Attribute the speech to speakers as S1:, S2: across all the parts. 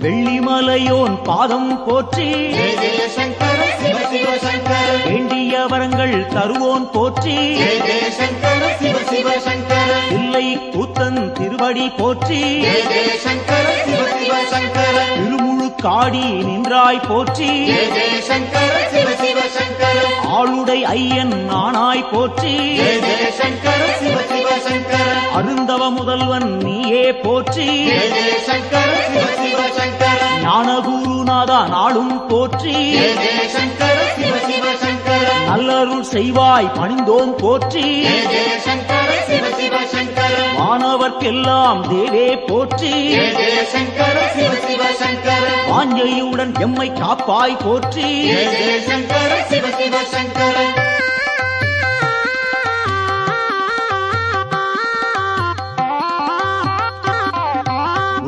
S1: வெள்ளிமலையோன் பாதம் போற்றி
S2: ஜெய ஜெய சங்கர சிவ சிவ சங்கர
S1: வேண்டிய வரங்கள் தருவோன் போற்றி
S2: ஜெய ஜெய சங்கர சிவ சிவ சங்கர
S1: இல்லை கூத்தன் திருவடி போற்றி
S2: ஜெய ஜெய சங்கர சிவ சிவ சங்கர
S1: திருமுழுக்காடி நின்றாய் போற்றி
S2: ஜெய ஜெய சங்கர சிவ சிவ சங்கர
S1: ஆளுடை ஐயன் நானாய் போற்றி
S2: ஜெய ஜெய சங்கர சிவ சிவ சங்கர
S1: அருந்தவ முதல்வன் நீயே போற்றி
S2: ஜெய ஜெய சங்கர சிவ சிவ சங்கர
S1: ஞானகுருநாதா நாளும் போற்றி
S2: ஜெய ஜெய சங்கர சிவ சிவ சங்கர
S1: நல்லருள் செய்வாய் பணிந்தோம் போற்றி
S2: ஜெய ஜெய சங்கர சிவ சிவ சங்கர
S1: மாணவர்க்கெல்லாம் தேவே போற்றி
S2: ஜெய ஜெய சங்கர சிவ சிவ சங்கர
S1: வாஞ்சையுடன் எம்மை காப்பாய் போற்றி
S2: ஜெய ஜெய சங்கர சிவ சிவ சங்கர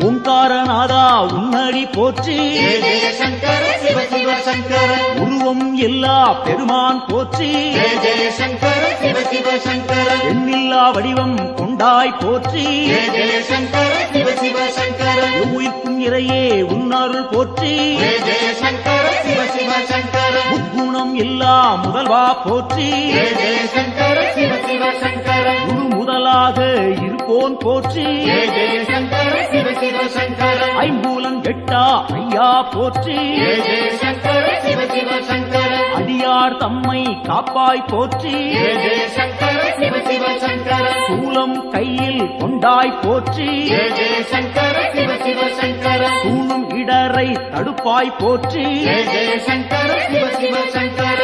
S1: ஓங்காரநாதா உன்னடி போற்றி
S2: ஜெய ஜெய சங்கர சிவ சிவ சங்கர
S1: உருவம் எல்லா பெருமான் போற்றி
S2: ஜெய ஜெய சங்கர சிவ சிவ சங்கர
S1: எண்ணில்லா வடிவம் கொண்டாய் போற்றி
S2: ஜெய ஜெய சங்கர சிவ சிவ சங்கர
S1: உயிர்க்கும் இறையே உன்னருள் போற்றி
S2: ஜெய ஜெய சங்கர சிவ சிவ சங்கர
S1: முக்குணம் எல்லா முதல்வா போற்றி
S2: ஜெய ஜெய சங்கர சிவ சிவ சங்கர
S1: குரு முதலாக இருப்போன் போற்றி
S2: ஜெய ஜெய சங்கர சிவ சிவ சங்கர
S1: ஐம்பூலன் கெட்டா ஐயா போற்றி
S2: ஜெய ஜெய சங்கர சிவ சிவ சங்கர
S1: அடியார் தம்மை காப்பாய் போற்றி
S2: ஜெய ஜெய சங்கர சிவ சிவ சங்கர
S1: சூலம் கையில் கொண்டாய் போற்றி
S2: ஜெய ஜெய சங்கர சிவ சிவ சங்கர
S1: சூழும் இடரை தடுப்பாய் போற்றி
S2: ஜெய ஜெய சங்கர சிவ சிவ சங்கர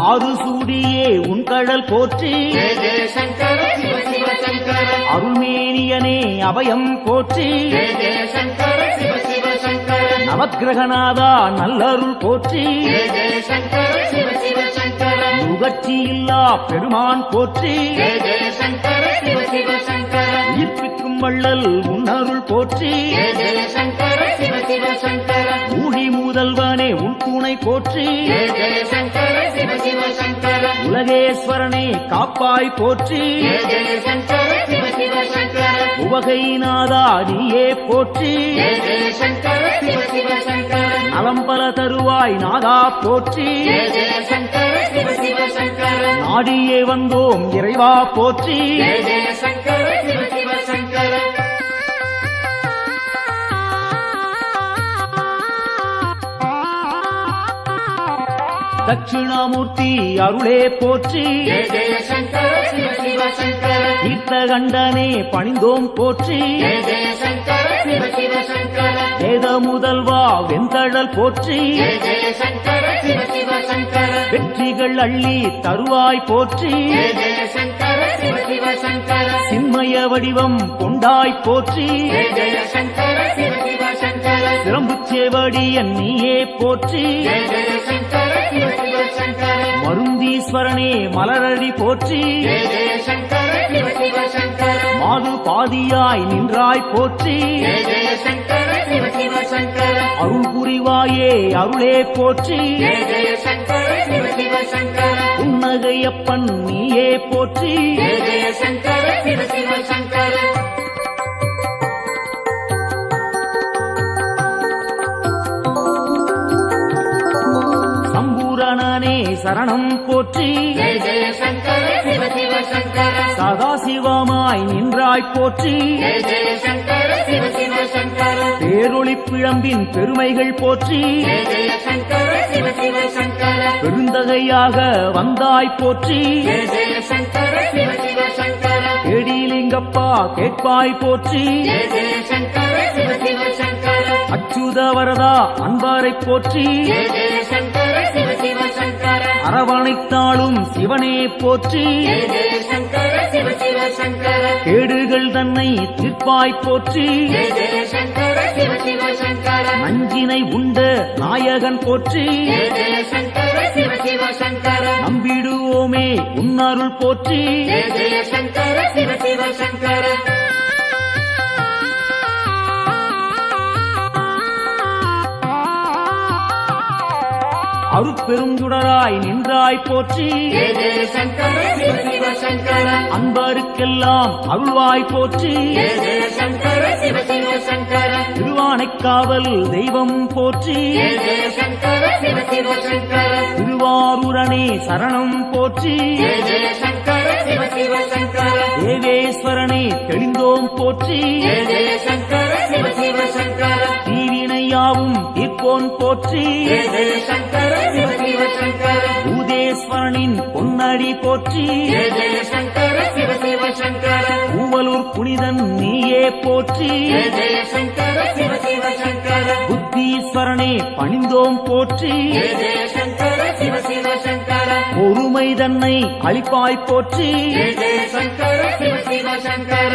S1: ஆறு சூடியே உன் கடல் போற்றி
S2: ஜெய ஜெய சங்கர சிவ சிவ சங்கர
S1: அருள்மேனியனே அபயம் போற்றி
S2: ஜெய ஜெய சங்கர சிவ சிவ சங்கர
S1: நவக்கிரகநாதா நல்லருள் போற்றி
S2: ஜெய ஜெய சங்கர சிவ சிவ சங்கர
S1: நுகர்ச்சி இல்லா பெருமான் போற்றி
S2: ஜெய ஜெய சங்கர சிவ சிவ சங்கர
S1: உயிர்ப்பிக்கும் வள்ளல் உன்னருள் போற்றி
S2: ஜெய ஜெய சங்கர சிவ சிவ சங்கர
S1: ஊழி முதல்வனே உன் துணை போற்றி
S2: ஜெய ஜெய சங்கர சிவ சிவ சங்கர
S1: உலகேஸ்வரனே காப்பாய் போற்றி
S2: ஜெய ஜெய சங்கர சிவ சிவ சங்கர
S1: உவகைநாதா நீயே போற்றி
S2: ஜெய ஜெய சங்கர சிவ சிவ சங்கர
S1: நலம்பல தருவாய் நாதா போற்றி
S2: ஜெய ஜெய சங்கர சிவ சிவ சங்கர
S1: நாடியே வந்தோம் இறைவா போற்றி
S2: ஜெய ஜெய சங்கர சிவ சிவ சங்கர
S1: தட்சிணாமூர்த்தி அருளே போற்றி
S2: ஜெய ஜெய சங்கர சிவ சிவ சங்கர
S1: தீர்த்தகண்டனே பணிந்தோம் போற்றி
S2: ஜெய ஜெய சங்கர சிவ சிவ சங்கர
S1: வேத முதல்வா வெண்கடல் போற்றி
S2: ஜெய ஜெய சங்கர சிவ சிவ சங்கர
S1: வெற்றிகள் அள்ளி தருவாய் போற்றி
S2: ஜெய ஜெய சங்கர சிவ சிவ சங்கர
S1: சின்மய வடிவம் கொண்டாய் போற்றி
S2: ஜெய ஜெய சங்கர சிவ சிவ சங்கர
S1: சிரம்புச்சேவடியன் நீயே போற்றி
S2: ஜெய ஜெய சங்கர சிவ சிவ சங்கர
S1: மருந்தீஸ்வரனே மலரடி போற்றி
S2: ஜெய ஜெய சங்கர சிவ சிவ சங்கர
S1: மாது பாதியாய் நின்றாய் போற்றி
S2: ஜெய ஜெய சங்கர சிவ சிவ சங்கர
S1: அருள் புரிவாயே அருளே போற்றி
S2: ஜெய ஜெய சங்கர சிவ சிவ சங்கர
S1: புன்னகையப்பன் நீயே போற்றி
S2: ஜெய ஜெய சங்கர சிவ சிவ சங்கர
S1: சம்பூரணனே சரணம் போற்றி
S2: ஜெய ஜெய சங்கர சிவ சிவ சங்கர
S1: சதாசிவமாய் நின்றாய் போற்றி
S2: ஜெய ஜெய சங்கர சிவ சிவ சங்கர
S1: பேரொளி பிழம்பின் பெருமைகள் போற்றி
S2: ஜெய ஜெய சங்கர சிவ சிவ சங்கர
S1: பெருந்தகையாக வந்தாய் போற்றி
S2: ஜெய ஜெய சங்கர சிவ சிவ சங்கர
S1: கேடிலிங்கப்பா கேட்பாய் போற்றி
S2: ஜெய ஜெய சங்கர சிவ சிவ சங்கர
S1: அச்சுத வரதா அன்பாரை போற்றி
S2: ஜெய ஜெய சங்கர சிவ சிவ சங்கர
S1: அரவணைத்தாளும் சிவனே போற்றி
S2: ஜெய ஜெய சங்கர சிவ சிவ சங்கர
S1: கேடுகள் தன்னை தீர்ப்பாய் போற்றி
S2: ஜெய ஜெய சங்கர சிவ சிவ சங்கர
S1: நஞ்சினை உண்ட நாயகன் போற்றி
S2: ஜெய ஜெய சங்கர சிவ சிவ சங்கர
S1: நம்பிடுவோமே உன்னருள் போற்றி
S2: ஜெய ஜெய சங்கர சிவ சிவ சங்கர
S1: அருட்பெருஞ்சுடராய் நின்றாய் போற்றி
S2: ஜெய ஜெய சங்கர சிவ சிவ சங்கர
S1: அன்பருக்கெல்லாம் அருள்வாய் போற்றி
S2: ஜெய ஜெய சங்கர சிவ சிவ சங்கர
S1: திருவானைக்காவல் தெய்வம் போற்றி
S2: ஜெய ஜெய சங்கர சிவ சிவ சங்கர
S1: திருவாரூரணே சரணம் போற்றி
S2: ஜெய ஜெய சங்கர சிவ சிவ சங்கர
S1: தேவேஸ்வரனே தெளிந்தோம் போற்றி
S2: ஜெய ஜெய சங்கர சிவ சிவ சங்கர
S1: தீவினையாவும் தீர்ப்போன் போற்றி
S2: ஜெய ஜெய சங்கர சிவ சிவ சங்கர
S1: பூதேஸ்வரனின் பொன்னடி போற்றி
S2: ஜெய ஜெய சங்கர சிவ சிவ சங்கர
S1: பூவலூர் புனிதன் நீயே போற்றி
S2: ஜெய ஜெய சங்கர சிவ சிவ சங்கர
S1: புத்தீஸ்வரனே பணிந்தோம் போற்றி
S2: ஜெய ஜெய சங்கர சிவ சிவ சங்கர
S1: பொறுமை தன்னை அளிப்பாய் போற்றி
S2: ஜெய ஜெய சங்கர சிவ சிவ சங்கர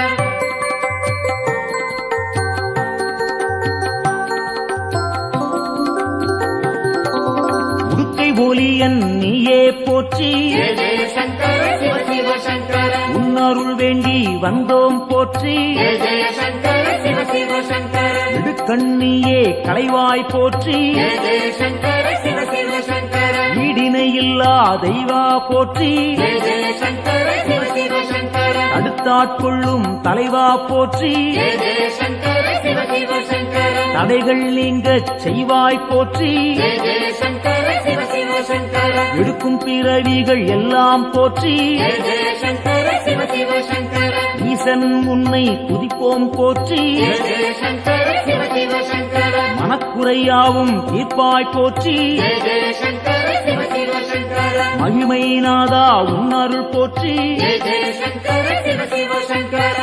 S1: உடுக்கை ஒலியன் நீயே போற்றி
S2: ஜெய ஜெய சங்கர சிவ சிவ சங்கர
S1: உன்னருள் வேண்டி வந்தோம் போற்றி
S2: ஜெய ஜெய சங்கர சிவ சிவ சங்கர
S1: இடுக்கண்ணியே களைவாய் போற்றி
S2: ஜெய ஜெய சங்கர சிவ சிவ சங்கர
S1: ஈடினை இல்லா தெய்வா போற்றி
S2: ஜெய ஜெய சங்கர சிவ சிவ சங்கர
S1: அடுத்தாட்கொள்ளும் தலைவா போற்றி
S2: ஜெய ஜெய சங்கர சிவ சிவ சங்கர
S1: தடைகள் நீங்கச் செய்வாய் போற்றி
S2: ஜெய ஜெய சங்கர சிவ சிவ சங்கர
S1: எடுக்கும் பிறவிகள் எல்லாம் போற்றி
S2: ஜெய ஜெய சங்கர சிவ சிவ சங்கர
S1: ஈசன் உன்னை துதிப்போம் போற்றி
S2: ஜெய ஜெய சங்கர சிவ சிவ சங்கர
S1: மனக்குறையாவும் தீர்ப்பாய் போற்றி
S2: ஜெய ஜெய சங்கர சிவ சிவ சங்கர
S1: மகிமை நாதா உன்னருள் போற்றி
S2: ஜெய ஜெய சங்கர சிவ சிவ சங்கர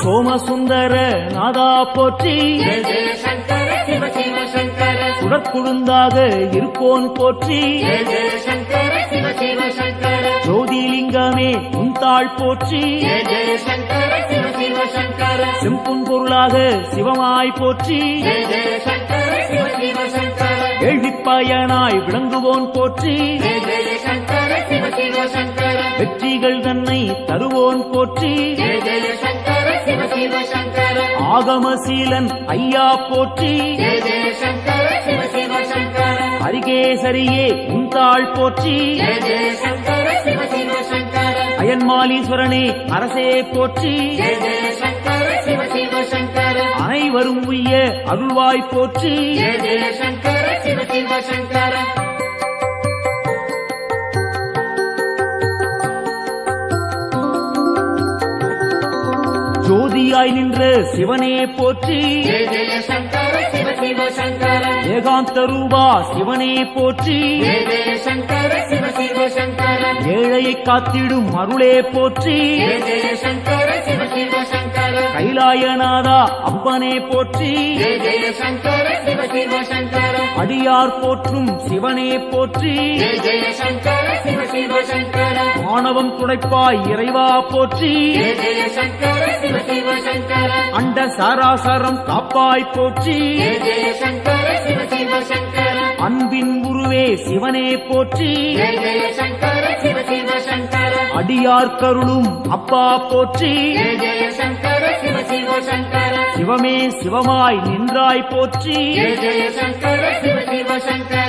S1: சோமசுந்தர நாதா போற்றி
S2: ஜெய ஜெய சங்கர சிவ சிவ சங்கர
S1: சுடற்குழுந்தாக இருப்போன் போற்றி
S2: ஜெய ஜெய சங்கர சிவ சிவ சங்கர
S1: ஜோதிலிங்கமே உந்தாள் போற்றி
S2: ஜெய ஜெய சங்கர சிவ சிவ சங்கர
S1: செம்புன் பொருளாக சிவமாய் போற்றி
S2: ஜெய ஜெய சங்கர சிவ சிவ சங்கர
S1: கேள்விப்பயனாய் விளங்குவோன் போற்றி
S2: ஜெய ஜெய சங்கர சிவ சிவ சங்கர
S1: வெற்றிகள் தன்னை தருவோன் போற்றி
S2: ஜெய ஜெய சங்கர சிவ சிவ சங்கர
S1: ஆகமசீலன் ஐயா போற்றி
S2: ஜெய ஜெய சங்கர சிவ சிவ சங்கர
S1: அரிகேசரியே உந்தாள் போற்றி
S2: ஜெய ஜெய சங்கர சிவ சிவ சங்கர
S1: அயன்மாலீஸ்வரனே அரசே போற்றி
S2: ஜெய ஜெய சங்கர சிவ சிவ சங்கர
S1: அனைவரும் உய்ய அருள்வாய் போற்றி
S2: ஜெய ஜெய சங்கர சிவ சிவ சங்கர
S1: ஜோதியாய் நின்ற சிவனே போற்றி
S2: ஜெய ஜெய சங்கர சிவ சிவ சங்கர
S1: ஏகாந்த ரூபா சிவனே போற்றி
S2: ஜெய ஜெய சங்கர சிவ சிவ சங்கர
S1: ஏழையை காத்திடும் அருளே போற்றி
S2: ஜெய ஜெய சங்கர சிவ சிவ சங்கர
S1: கைலாயநாதா அப்பனே போற்றி
S2: ஜெய ஜெய சங்கர சிவ சிவ சங்கர
S1: அடியார் போற்றும் சிவனே போற்றி
S2: ஜெய ஜெய சங்கர சிவ சிவ சங்கர
S1: ஆணவம் துடைப்பாய் இறைவா போற்றி
S2: ஜெய ஜெய சங்கர சிவ சிவ சங்கர
S1: அண்ட சாராசரம் காப்பாய் போற்றி
S2: ஜெய ஜெய சங்கர சிவ சிவ சங்கர
S1: அன்பின் உருவே சிவனே போற்றி
S2: ஜெய ஜெய சங்கர சிவ சிவ சங்கர
S1: அடியார் கருளும் அப்பா போற்றி
S2: ஜெய ஜெய சங்கர சிவ சிவ சங்கர
S1: சிவமே சிவமாய் நின்றாய் போற்றி
S2: ஜெய ஜெய சங்கர சிவ சிவ சங்கர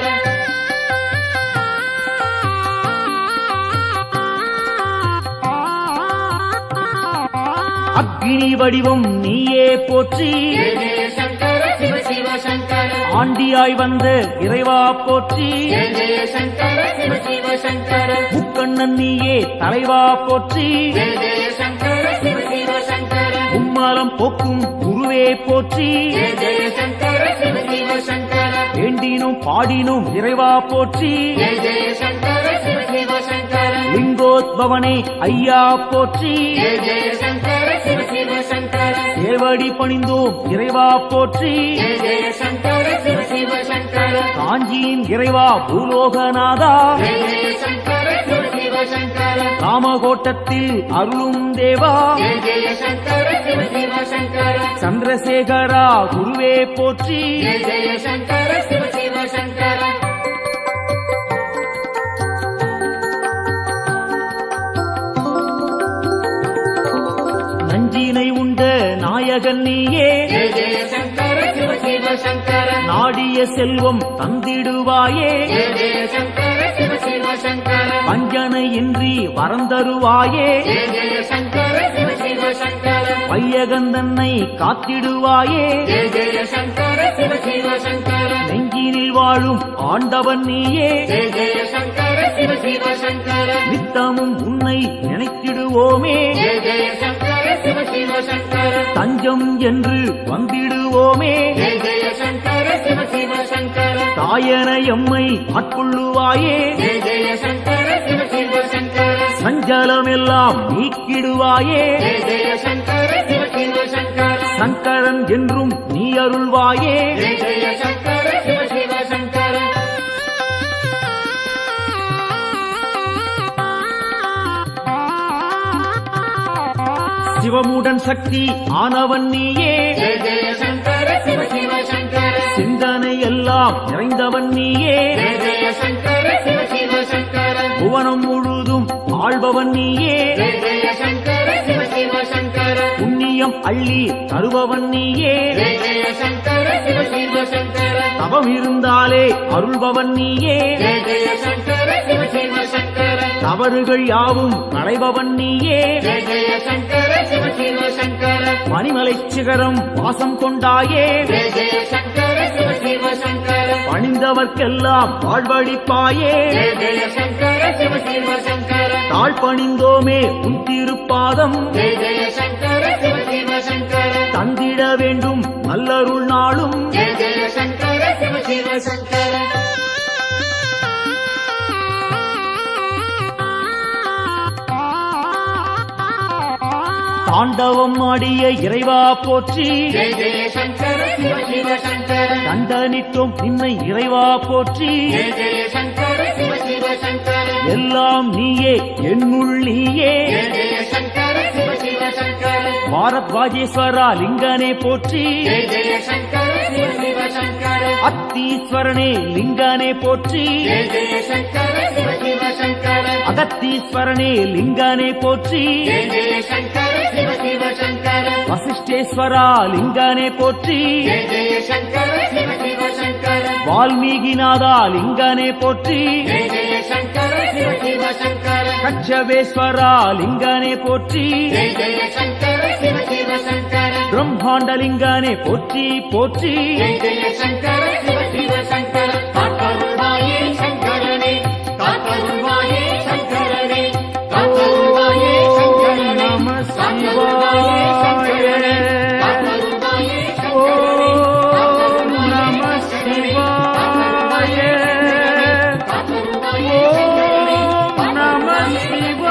S1: அக்னி வடிவம் நீயே போற்றி
S2: ஜெய ஜெய சங்கர சிவ சிவ சங்கர
S1: ஆண்டியாய் வந்த இறைவா போற்றி
S2: ஜெய ஜெய சங்கர சிவ சிவ சங்கர
S1: முக்கண்ணன் நீயே தலைவா போற்றி
S2: ஜெய ஜெய சங்கர சிவ சிவ சங்கர
S1: உம்மலம் போக்கும் குருவே போற்றி
S2: ஜெய ஜெய சங்கர சிவ சிவ சங்கர
S1: வேண்டினும் பாடினும் இறைவா போற்றி
S2: ஜெய ஜெய சங்கர சிவ சிவ சங்கர
S1: லிங்கோத்பவனே ஐயா போற்றி
S2: ஜெய ஜெய சங்கர சிவ சிவ சங்கர
S1: சேவடி பணிந்தோம் இறைவா போற்றி
S2: ஜெய ஜெய சங்கர சிவ சிவ சங்கர
S1: காஞ்சியின் இறைவா பூலோகநாதா
S2: ஜெய ஜெய சங்கர சிவ சிவ சங்கர
S1: காமகோட்டத்தில் அருளும் தேவா
S2: ஜெய ஜெய சங்கர சிவ சிவ சங்கர
S1: சந்திரசேகரா குருவே போற்றி
S2: ஜெய ஜெய சங்கர சிவ சிவ சங்கர
S1: நஞ்சினை உண்ட நாயகன் நீயே
S2: ஜெய ஜெய சங்கர சிவ சிவ சங்கர
S1: நாடிய செல்வம் தந்திடுவாயே
S2: ஜெய ஜெய சங்கர சிவ சிவ சங்கர
S1: வஞ்சனையின்றி வரந்தருவாயே
S2: ஜெய ஜெய சங்கர சிவ சிவ சங்கர
S1: வையகந்தன்னை காத்திடுவாயே
S2: ஜெய ஜெய சங்கர சிவ சிவ சங்கர
S1: நெஞ்சினில் வாழும் ஆண்டவன் நீயே
S2: ஜெய ஜெய சங்கர சிவ சிவ சங்கர
S1: நித்தமும் உன்னை நினைத்திடுவோமே
S2: ஜெய ஜெய சங்கர சிவ சிவ சங்கர
S1: தஞ்சம் என்று வந்திடுவோமே
S2: ஜெய ஜெய சங்கர சிவ சிவ சங்கர
S1: தாயன எம்மை ஆட்கொள்ளுவாயே
S2: ஜெய ஜெய சங்கர சிவ சிவ சங்கர
S1: சஞ்சலமெல்லாம் நீக்கிடுவாயே
S2: ஜெய ஜெய சங்கர சிவ சிவ சங்கர
S1: சங்கரன் என்றும் நீ அருள்வாயே
S2: ஜெய ஜெய சங்கர சிவ சிவ சங்கர
S1: சிவமுடன் சக்தி ஆனவன் நீயே
S2: ஜெய ஜெய சங்கர சிவ சிவ சங்கர
S1: சிந்தனை எல்லாம் நிறைந்தவன் நீயே
S2: ஜெய ஜெய சங்கர சிவ சிவ சங்கர
S1: புவனம் முழுதும் ஆள்பவன் நீயே
S2: ஜெய ஜெய சங்கர சிவ சிவ சங்கர
S1: புண்ணியம் அள்ளி தருபவன் நீயே
S2: ஜெய ஜெய சங்கர சிவ சிவ சங்கர
S1: தவம் இருந்தாலே அருள்பவன் நீயே
S2: ஜெய ஜெய சங்கர சிவ சிவ சங்கர
S1: தவறுகள் யாவும் களைபவன் நீயே
S2: ஜெய ஜெய சங்கர சிவ சிவ சங்கர
S1: பனிமலை சிகரம் வாசம் கொண்டாயே
S2: ஜெய ஜெய சங்கர சிவ சிவ சங்கர
S1: பணிந்தவர்க்கெல்லாம் வாழ்வழிப்பாயே
S2: ஜெய ஜெய சங்கர சிவ சிவ சங்கர
S1: தாழ் பணிந்தோமே உன் திருப்பாதம்
S2: ஜெய ஜெய சங்கர சிவ சிவ சங்கர
S1: தந்திட வேண்டும் நல்லருள் நாளும்
S2: ஜெய ஜெய சங்கர சிவ சிவ சங்கர
S1: தாண்டவம் ஆடிய இறைவா போற்றி
S2: ஜெய ஜெய சங்கர சிவ சிவ சங்கர
S1: தண்டனிட்டோம் நின்னை இறைவா போற்றி
S2: ஜெய ஜெய சங்கர சிவ சிவ சங்கர
S1: எல்லாம் நீயே என்னுள் நீயே
S2: ஜெய ஜெய சங்கர சிவ சிவ சங்கர
S1: பாரத்வாஜேஸ்வரா லிங்கனே போற்றி
S2: ஜெய ஜெய சங்கர சிவ சிவ சங்கர
S1: அத்தீஸ்வரனே லிங்கனே போற்றி
S2: ஜெய ஜெய சங்கர சிவ சிவ சங்கர
S1: அகத்தீஸ்வரனே லிங்கனே போற்றி
S2: ஜெய ஜெய சங்கர சிவ சிவ சங்கர
S1: வசிஷ்டேஸ்வரா லிங்கனே போற்றி
S2: ஜெய ஜெய சங்கர சிவ சிவ சங்கர
S1: வால்மீகிநாதா லிங்கனே போற்றி
S2: ஜெய ஜெய சங்கர சிவ சிவ சங்கர
S1: கச்சபேஸ்வரா லிங்கனே போற்றி
S2: ஜெய ஜெய சங்கர சிவ சிவ சங்கர
S1: பிரம்மாண்டலிங்கனே போற்றி போற்றி
S2: ஜெய ஜெய சங்கர சிவ சிவ சங்கர காத்தருள்வாயே சங்கரனே காத்தருள்வாயே சங்கரனே காத்தருள்வாயே சங்கரனே
S1: நம
S2: காத்தருள்வாயே சங்கரனே
S1: சிவாய
S2: காத்தருள்வாயே
S1: ஓம் நம சிவாய
S2: காத்தருள்வாயே
S1: ஓம் நம சிவாய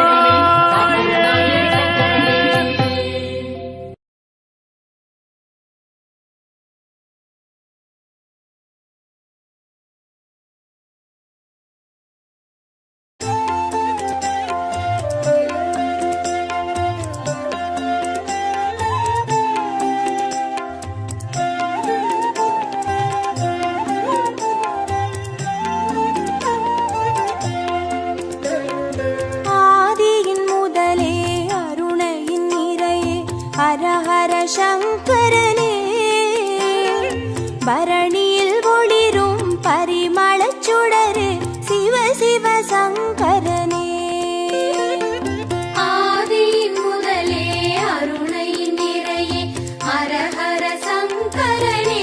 S3: ஆதியின் முதலே அருணையின் நிறையே ஹர ஹர சங்கரனே பரணியில் ஒளிரும் பரிமளச் சுடரே சிவ சிவ சங்கரனே ஆதியின் முதலே அருணையின் நிறையே ஹர ஹர சங்கரனே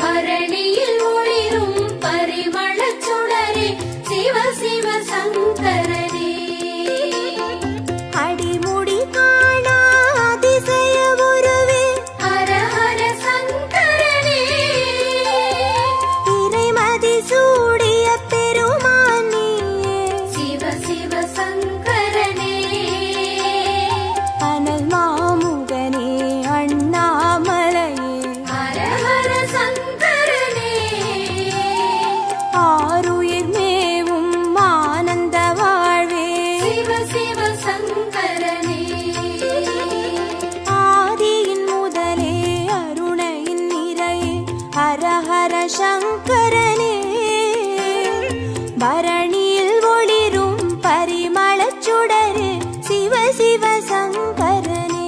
S3: பரணியில் ஒளிரும் பரிமளச் சுடரே சிவ சிவ சங்கரனே அடிமுடி காணா அதிசய உருவே ஹர ஹர சங்கரனே இறைமதி சூடிய பெருமான் நீயே சிவ சிவ சங்கரனே அனல் மாமுகனே அண்ணாமலையே ஹர ஹர சங்கரனே ஆருயிர் மேவும் ஆனந்த வாழ்வே சிவ சிவ சங்கரனே ஆதியின் முதலே அருணையின் நிறையே ஹர ஹர சங்கரனே பரணியில் ஒளிரும் பரிமளச் சுடரே சிவ சிவ சங்கரனே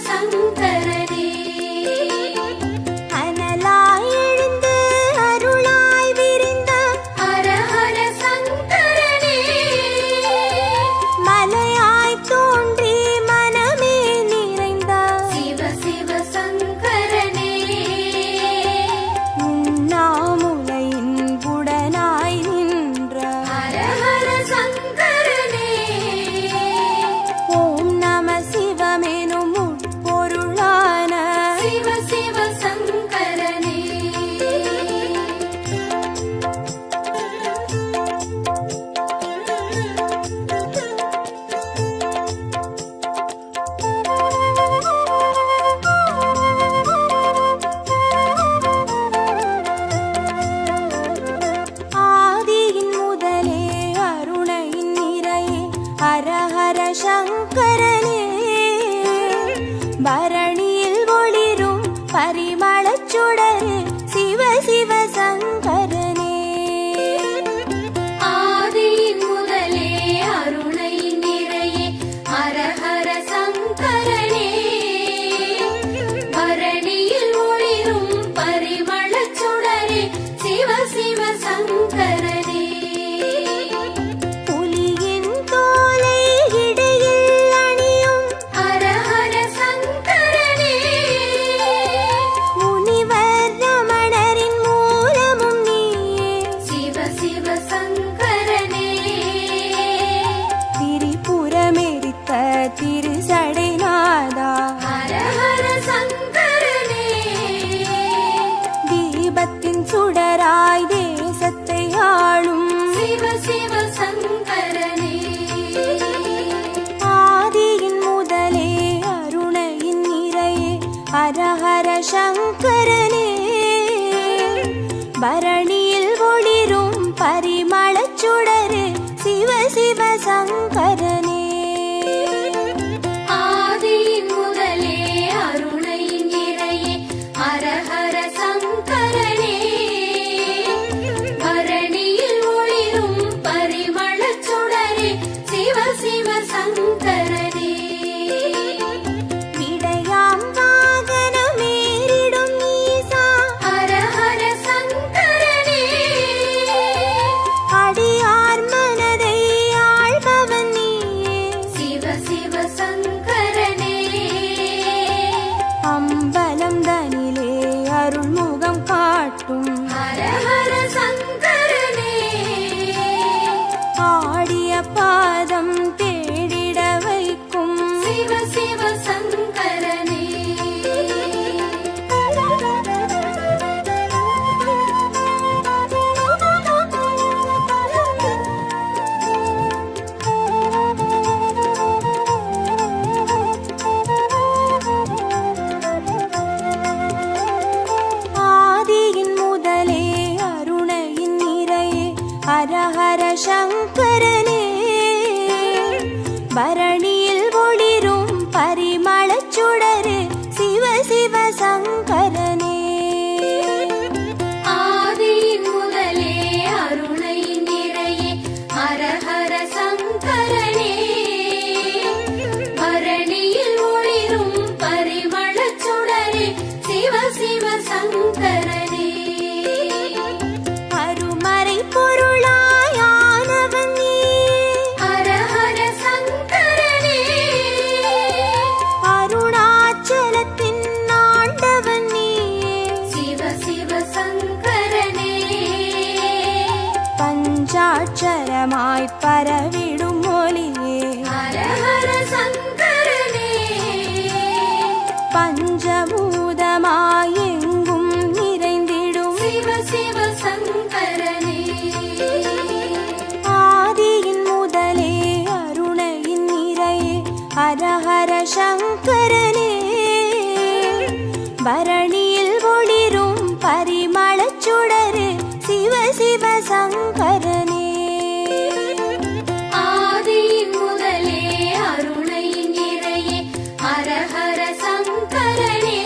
S3: சங்கரனே அனலாய் எழுந்து அருளாய் விரிந்த ஹர ஹர சங்கரனே மலையாய் தோன்றி மனமே நிறைந்த சிவ சிவ சங்கரனே உண்ணாமுலையின் உடனாய் நின்ற ஹர ஹர சங்கரனே ஓம் நம சிவமெனும் உட்பொருளான சிவ சிவ சங்கரனே ஆதியின் முதலே அருணையின் நிறையே ஹர ஹர சங்கரனே பரணியில் ஒளிரும் பரிமளச் சுடரே சிவ சிவ சங்கரனே ஆதியின் முதலே அருணையின் நிறையே ஹர ஹர சங்கரனே பரணியில் ஒளிரும் பரிமளச் சுடரே சிவ சிவ சங்கரனே புலியின் தோலை இடையில் அணியும் ஹர ஹர சங்கரனே முனிவர் ரமணரின் மூலமும் நீயே சிவ சிவ சங்கரனே திரிபுரமெரித்த திருசடைநாதா ஹர ஹர சங்கரனே தீபத்தின் சுடராய் தேசத்தை ஆளும் சிவ சிவ சங்கரனே ஆதியின் முதலே அருணையின் நிறையே ஹர ஹர சங்கரனே பரணியில் ஒளிரும் பரிமளச் சுடரே சிவ சிவ சங்கரனே ஆதியின் முதலே அருணையின் நிறையே ஹர ஹர சங்கரனே பரணியில் ஒளிரும் பரிமளச் சுடரே சிவ சிவ சங்கரனே விடையாம் வாகனமேறிடும் ஈசா ஹர ஹர சங்கரனே அடியார் மனதை ஆள்பவன் நீயே சிவ சிவ சங்கரனே அம்பலம் தனிலே அருள்முகம் காட்டும் ஹர ஹர சங்கரனே ஆடிய பாதம் தேடிட வைக்கும் சிவ சிவ சங்கரனே ஆதியின் முதலே அருணையின் நிறையே ஹர ஹர சங்கரனே பரணியில் ஒளிரும் பரிமளச் சுடரே சிவ சிவ சங்கரனே ஆதியின் முதலே அருணையின் நிறையே ஹர ஹர சங்கரனே பரணியில் ஒளிரும் பரிமளச் சுடரே சிவ சிவ சங்கரனே அருமறை பொருளாயானவன் நீ ஹர ஹர சங்கரனே அருணாச்சலத்தின் ஆண்டவன் நீயே சிவ சிவ சங்கரனே பஞ்சாட்சரமாய் பரவிடும் ஒளியே ஹர ஹர சங்கரனே பஞ்சபூதமாய் எங்கும் நிறைந்திடும் சிவ சிவ சங்கரனே ஆதியின் முதலே அருணையின் நிறையே ஹர ஹர சங்கரனே பரணியில் ஒளிரும் பரிமளச் சுடரே சிவ சிவ சங்கரனே ஆதியின் முதலே அருணையின் நிறையே ஹர ஹர சங்கரனே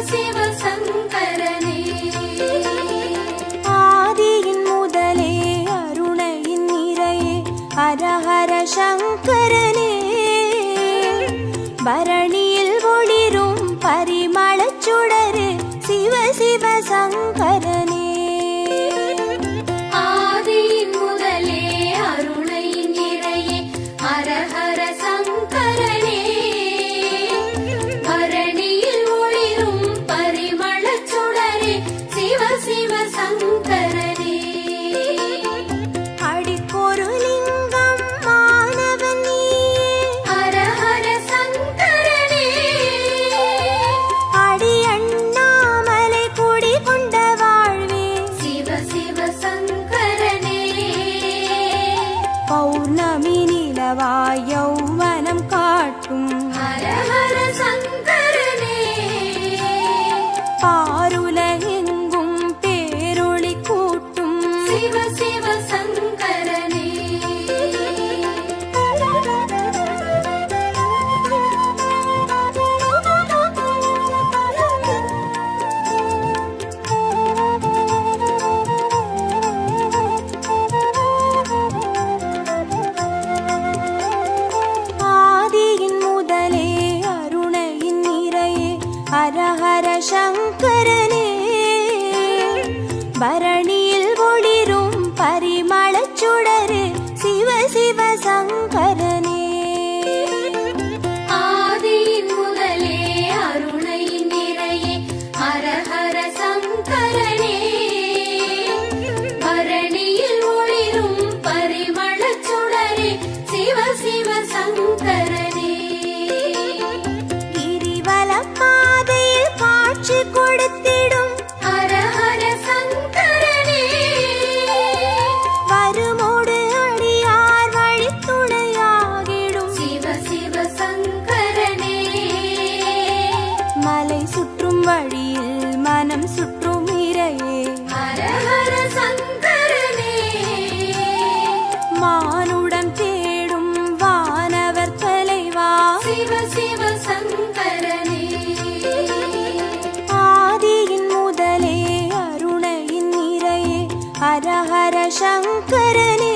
S3: சிவ சங்கரனே ஆதியின் முதலே அருணையின் நிறையே ஹர ஹர சங்கரனே பரணியில் ஒளிரும் பரிமளச் சுடரு சிவ சிவ சங்கரனே ஆதியின் முதலே அருணையின் நிறையே ஹர ஹர சங்கரனே பரணியில் ஒளிரும் பரிமளச் சுடரு சிவ சிவ சங்கரனே அடிக்கொரு லிங்கம் மாணவன் நீயே ஹர ஹர சங்கரனே அடி அண்ணாமலை குடி கொண்ட வாழ்வே சிவ சிவ சங்கரனே பௌர்ணமி நிலவாய் யௌவனம் காட்டும் ஹர ஹர சங்கரனே பாருலகெங்கும் பேரொளி கூட்டும் சிவ சிவ சங்கரனே ஆதியின் முதலே அருணையின் நிறையே ஹர ஹர சங்கரனே பரணியில் ஒளிரும் பரிமளச் சுடரு சிவ சிவ சங்கரனே ஆதியின் முதலே அருணையின் நிறையே ஹர ஹர சங்கரனே பரணியில் ஒளிரும் பரிமளச் சுடரு சிவ சிவ சங்கரனே கிரிவல பாதையில் காட்சி கொடுத்திடும் ஹர ஹர சங்கரனே வருமோடு அடியார் வழித்துணையாகிடும் சிவ சிவ சங்கரனே மலை சுற்றும் வழியில் மனம் சுற்றும் இறையே ஹர ஹர சங்கரனே மானுடம் தேடும் வானவர் தலைவா சிவ சிவ சங்கரனே ஆதியின் முதலே அருணையின் நிறையே ஹர ஹர சங்கரனே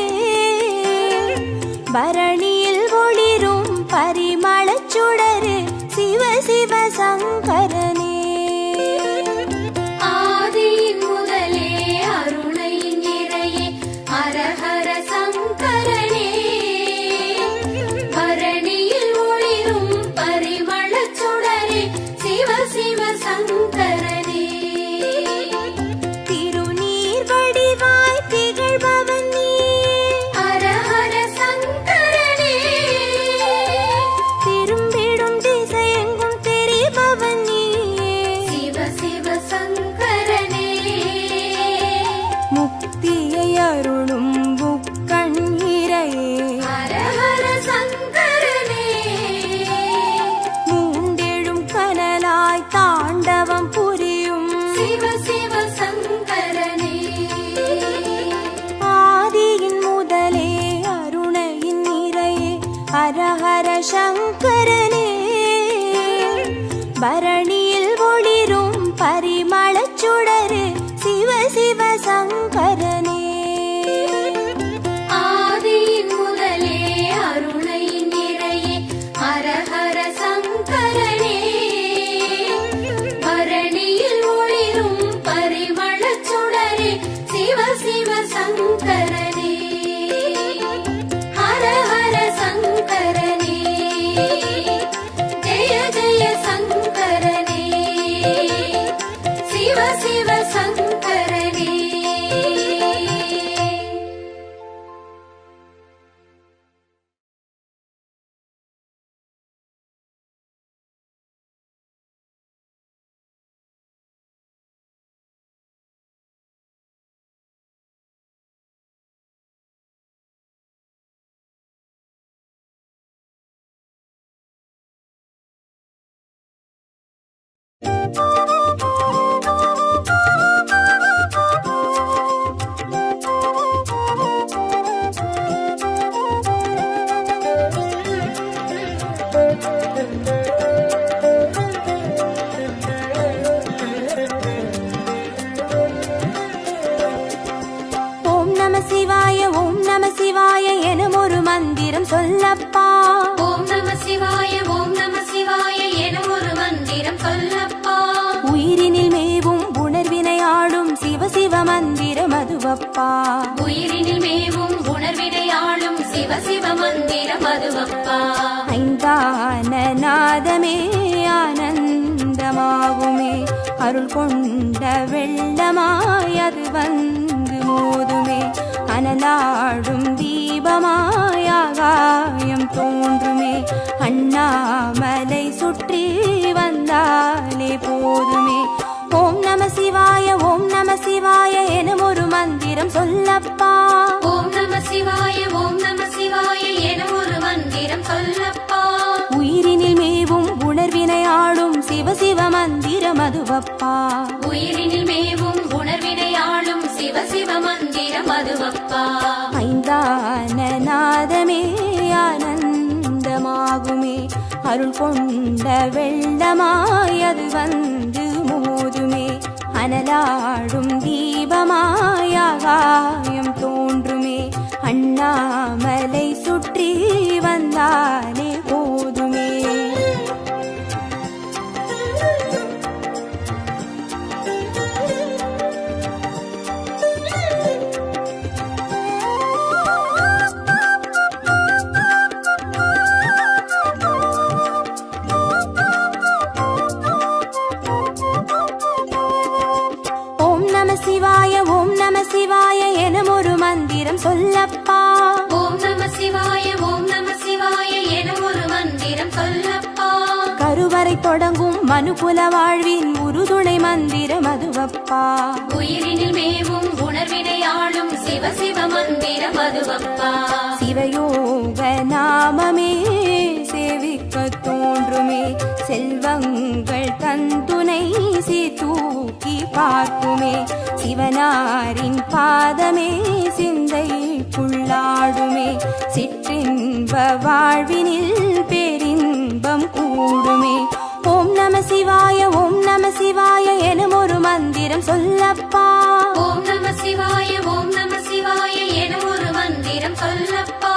S3: பரணியில் ஒளிரும் பரிமளச் சுடரு சிவ சிவ சங்கரனே ஆதியின் முதலே அருணையின் நிறையே ஹர ஹர சங்கரனே பரணியில் ஒளிரும் பரிமளச் சுடரு சிவ சிவ சங்கரனே திருநீர் வடிவாய் திகழ்பவன் நீயே ஹர ஹர சங்கரனே திரும்பிடும் திசையெங்கும் தெரிபவன் நீயே சிவ சிவ சங்கரனே முக்தியை அருளும் புக்கண் இறையே ஹர ஹர சங்கரனே மூண்டெழும் கனலாய் தாண்டவம் புரியும் சிவ சிவ சங்கரனே ஆதியின் முதலே அருணையின் நிறையே ஹர ஹர சங்கரனே பரணியில் ஒளிரும் பரிமளச் சுடரு சிவ சிவ சங்கரனே ஆதியின் முதலே அருணையின் நிறையே ஹர ஹர சங்கரனே பரணியில் ஒளிரும் பரிமளச் சுடரு சிவ சிவ சங்கரனே ஹர ஹர சங்கரனே ஜெய ஜெய சங்கரனே சிவ சிவ சங்கரனே மந்திரம் சொல்லப்பா.
S4: உயிரினில் மேவும் உணர்வினை ஆளும் சிவ சிவ மந்திரம் அதுவப்பா.
S3: உயிரினில் மேவும் உணர்வினை ஆளும் சிவ சிவ மந்திரம் அதுவப்பா.
S4: ஐந்தான நாதமே ஆனந்தமாகுமே அருள் கொண்ட வெள்ளமாய் அது வந்து மோதுமே அனலாடும் தீபமாய் ஆகாயம் தோன்றுமே அண்ணாமலை சுற்றி வந்தாலே போதுமே. ஓம் நம சிவாய ஓம் நம சிவாய எனும் ஒரு மந்திரம் சொல்லப்பா.
S3: ஓம் நம சிவாய ஓம் நம சிவாய என ஒரு மந்திரம் சொல்லப்பா.
S4: உயிரினில் மேவும் உணர்வினை ஆளும் சிவ சிவ மந்திரம் அதுவப்பா.
S3: உயிரினில் மேவும் உணர்வினை ஆளும் சிவ சிவ மந்திரம் அதுவப்பா.
S4: ஐந்தான நாதமே ஆனந்தமாகுமே அருள் கொண்ட வெள்ளமாய் அது வந்து மோதுமே அனலாடும் தீபமாய் ஆகாயம் தோன்றுமே அண்ணாமலை சுற்றி வந்தாலே போதுமே. ஓம் நம சிவாய ஓம் நம சிவாய எனும் ஒரு மந்திரம் சொல்லப்பா.
S3: ஓம் நம சிவாய ஓம் நம சிவாய என ஒரு மந்திரம் சொல்லப்பா.
S4: கருவறை தொடங்கும் மனுகுல வாழ்வின் உறுதுணை மந்திரம் அதுவப்பா.
S3: உயிரினில் மேவும் உணர்வினை ஆளும் சிவ சிவ மந்திரம் அதுவப்பா.
S4: சிவயோக நாமமே சேவிக்க தோன்றுமே செல்வங்கள் தந்துணை தூக்கி பார்க்குமே சிவனாரின் பாதமே சிந்தைக்குள்ளாடுமே சிற்றின்ப வாழ்வினில் பேரின்பம் கூடுமே. ஓம் நம சிவாய ஓம் நம சிவாய எனும் ஒரு மந்திரம் சொல்லப்பா.
S3: ஓம் நம சிவாய ஓம் நம சிவாய என ஒரு மந்திரம் சொல்லப்பா.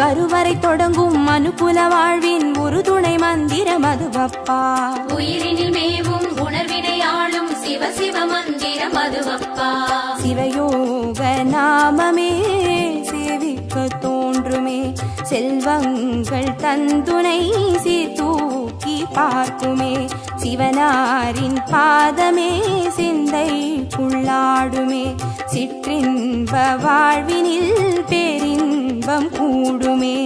S4: கருவறை தொடங்கும் மனுகுல வாழ்வின் ஒரு துணை மந்திரம் அதுவப்பா.
S3: உயிரினில் மேவும் உணர்வினை ஆளும் சிவ சிவ மந்திரம் அதுவப்பா.
S4: சிவயோக நாமமே சேவிக்க தோன்றுமே செல்வங்கள் தந்துணை தூக்கி பார்க்குமே சிவனாரின் பாதமே சிந்தைக்குள்ளாடுமே சிற்றின்ப வாழ்வினில் பேரின்பம் கூடுமே.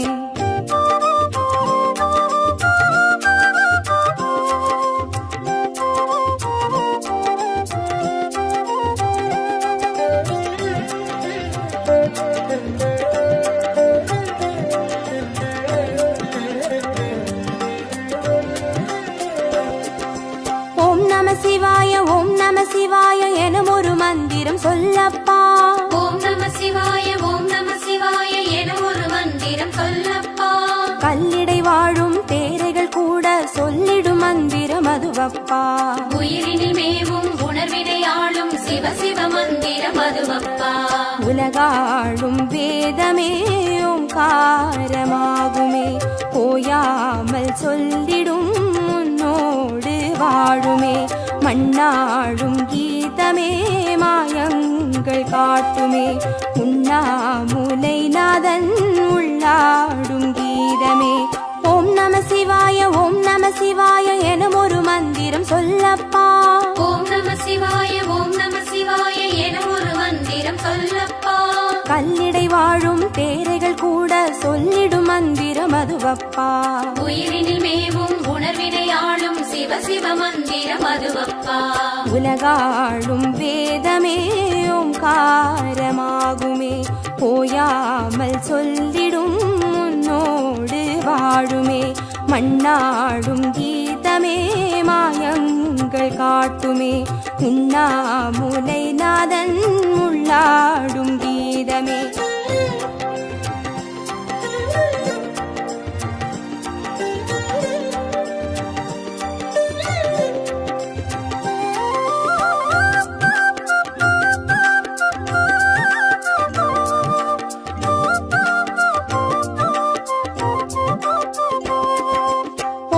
S4: ஓம் நம சிவாய ஓம் நம சிவாய எனும் ஒரு மந்திரம் சொல்லப்பா.
S3: ஓம் நம சிவாய ஓம் நம சிவாய என ஒரு மந்திரம் சொல்லப்பா.
S4: கல்லிடை வாழும் தேரைகள் கூட சொல்லிடும் மந்திரம் அதுவப்பா.
S3: உயிரினில் மேவும் உணர்வினை ஆளும் சிவ சிவ மந்திரம் அதுவப்பா.
S4: உலகாளும் வேதமே ஓங்காரமாகுமே ஓயாமல் சொல்லிடும் முன்னோடு வாழுமே மண்ணாளும் கீதமே மாயங்கள் காட்டுமே உண்ணாமுலை நாதன் உள்ளாடும் கீதமே. ஓம் நம சிவாய ஓம் நம சிவாய எனும் ஒரு மந்திரம் சொல்லப்பா.
S3: ஓம் நம சிவாய ஓம் நம சிவாய என ஒரு மந்திரம் சொல்லப்பா.
S4: கல்லிடை வாழும் தேரைகள் கூட சொல்லிடும் மந்திரம் அதுவப்பா.
S3: உயிரினில் மேவும் உணர்வினை ஆளும் சிவ சிவ மந்திரம் அதுவப்பா.
S4: உலகாளும் வேதமே ஓங்காரமாகுமே ஓயாமல் சொல்லிடும் முன்னோடு வாழுமே மண்ணாளும் கீதமே மாயங்கள் காட்டுமே உண்ணாமுலை நாதன் உள்ளாடும் கீதமே.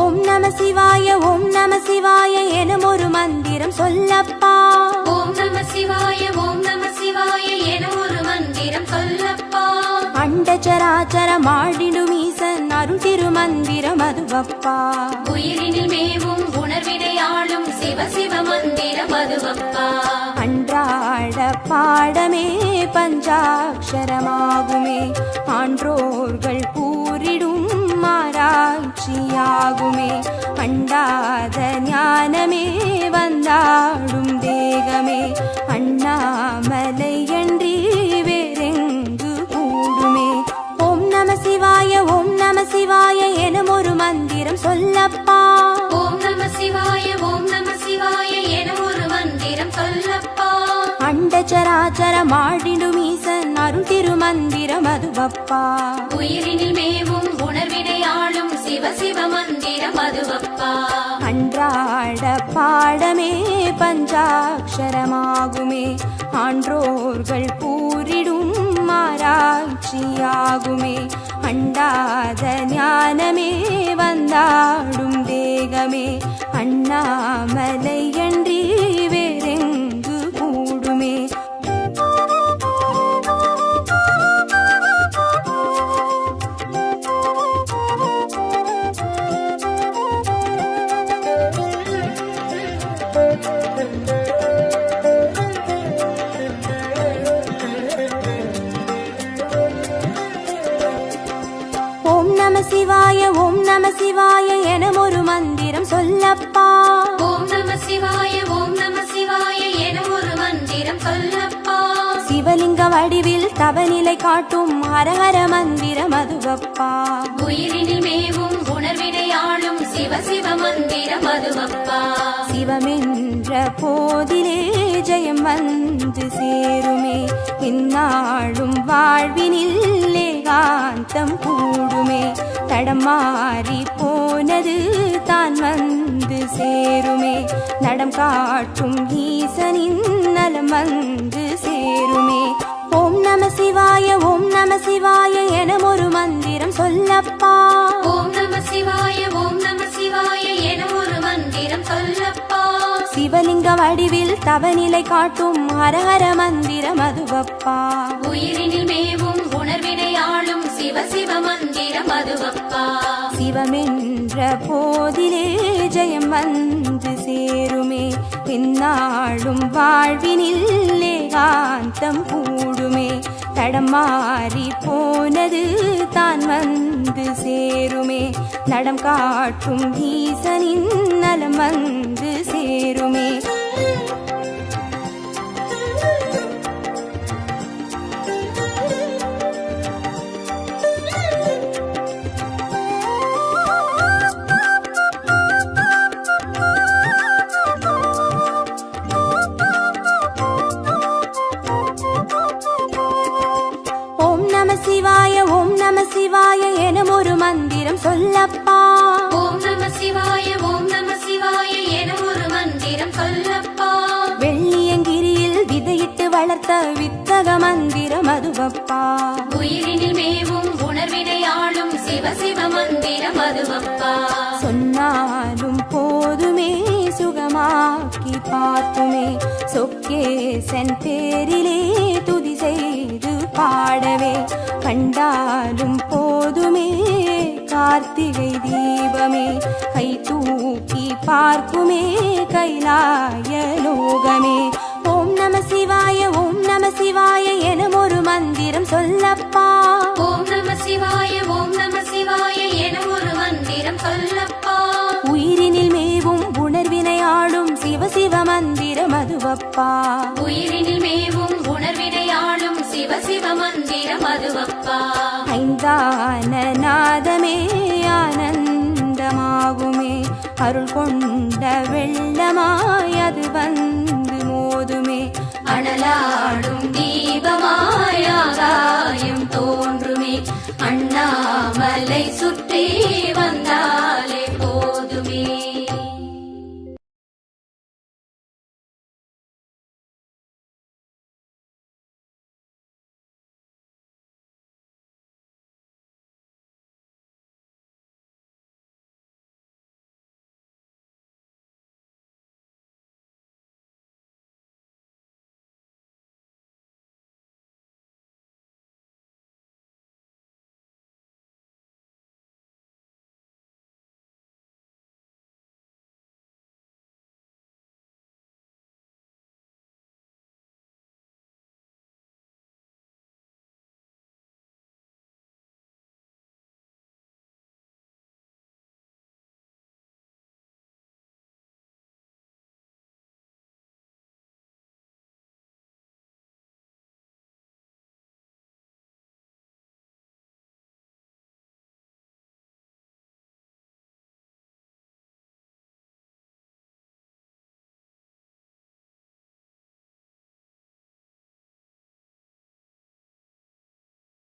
S4: ஓம் நம சிவாய மந்திரம் சொல்லப்பா.
S3: ஓம் நம சிவாய ஓம் நம சிவாய என ஒரு மந்திரம் சொல்லப்பா.
S4: அண்டச்சராச்சரம் ஆடிடும் ஈசன் அருள் திருமந்திரம் அதுவப்பா.
S3: உயிரினில் மேவும் உணர்வினை ஆளும் சிவ சிவ மந்திரம் அதுவப்பா.
S4: அன்றாட பாடமே பஞ்சாட்சரமாகுமே, ஆன்றோர்கள் கூறிடும் ஆராய்ச்சியாகுமே. அண்டாத ஞானமே வந்தாடும் தேகமே, அண்ணாமலையன்றி வேறெங்கு கூடுமே. ஓம் நம சிவாய ஓம் நம சிவாய எனும் ஒரு மந்திரம் சொல்லப்பா.
S3: ஓம் நம சிவாய ஓம் நம சிவாய என ஒரு மந்திரம் சொல்லப்பா.
S4: அண்டச்சராச்சரம் ஆடிடும் ஈசன் அருள் திருமந்திரம் அதுவப்பா.
S3: உயிரினில் மேவும் உணர்வினை ஆளும் சிவ சிவ மந்திரம் அதுவப்பா.
S4: அன்றாட பாடமே பஞ்சாட்சரமாகுமே, ஆன்றோர்கள் கூறிடும் ஆராய்ச்சியாகுமே. அண்டாத ஞானமே வந்தாடும் தேகமே, அண்ணாமலையன்றி வேறெங்கு கூடுமே. ஓம் நம சிவாய ஓம் நம சிவாய எனும் ஒரு மந்திரம் சொல்லப்பா.
S3: ஓம் நம சிவாய ஓம் நம சிவாய என ஒரு மந்திரம் சொல்லப்பா.
S4: சிவலிங்க வடிவில் தவநிலை காட்டும் ஹரஹர மந்திரம் அதுவப்பா.
S3: உயிரினில் மேவும் உணர்வினை ஆளும் சிவ சிவ மந்திரம் அதுவப்பா.
S4: சிவமென்ற போதிலே ஜெயம் வந்து சேருமே, இந்நாளும் வாழ்வினில் ஏகாந்தம் கூடுமே. தடம் மாறி போனது தான் வந்து சேருமே, நடம் காட்டும் ஈசனின் நலம் வந்து சேருமே. ஓம் நம சிவாய ஓம் நம சிவாய எனும் ஒரு மந்திரம் சொல்லப்பா.
S3: ஓம் நம சிவாய ஓம் நம சிவாய என ஒரு மந்திரம் சொல்லப்பா.
S4: சிவலிங்க வடிவில் தவநிலை காட்டும் ஹரஹர மந்திரம் அதுவப்பா.
S3: உயிரினில் மேவும் உணர்வினை ஆளும் சிவ சிவ மந்திரம் அதுவப்பா.
S4: சிவமென்ற போதிலே ஜெயம் வந்து சேருமே, இந்நாளும் வாழ்வினில் ஏகாந்தம் கூடுமே. தடம் மாறி போனது தான் வந்து சேருமே, நடம் காட்டும் ஈசனின் நலம் வந்து சேருமே. ஓம் நம சிவாய ஓம் நம சிவாய எனும் ஒரு மந்திரம் சொல்லப்பா.
S3: ஓம் நம சிவாய ஓம் நம சிவாய என ஒரு மந்திரம் சொல்லப்பா.
S4: வெள்ளியங்கிரியில் விதையிட்டு வளர்த்த வித்தக மந்திரம் அதுவப்பா.
S3: உயிரினில் மேவும் உணர்வினை ஆளும் சிவ சிவ மந்திரம் அதுவப்பா.
S4: சொன்னாலும் போதுமே சுகமாக்கி பார்த்துமே, சொக்கேசன் பேரிலே துதி செய்து பாடவே. கண்டாலும் போதுமே கார்த்திகை தீபமே, கை தூக்கி பார்க்குமே கைலாய லோகமே. ஓம் நம சிவாய ஓம் நம சிவாய எனும் ஒரு மந்திரம் சொல்லப்பா.
S3: ஓம் நம சிவாய ஓம் நம சிவாய என ஒரு மந்திரம் சொல்லப்பா.
S4: உயிரினில் மேவும் உணர்வினை ஆளும் சிவ சிவ மந்திரம் அதுவப்பா.
S3: உயிரினில் மேவும் உணர்வினை ஆளும் சிவ சிவ மந்திரம் அதுவப்பா.
S4: ஐந்தான நாதமே ஆனந்தமாகுமே, அருள் கொண்ட வெள்ளமாய் அது வந்து மோதுமே.
S3: அனலாடும்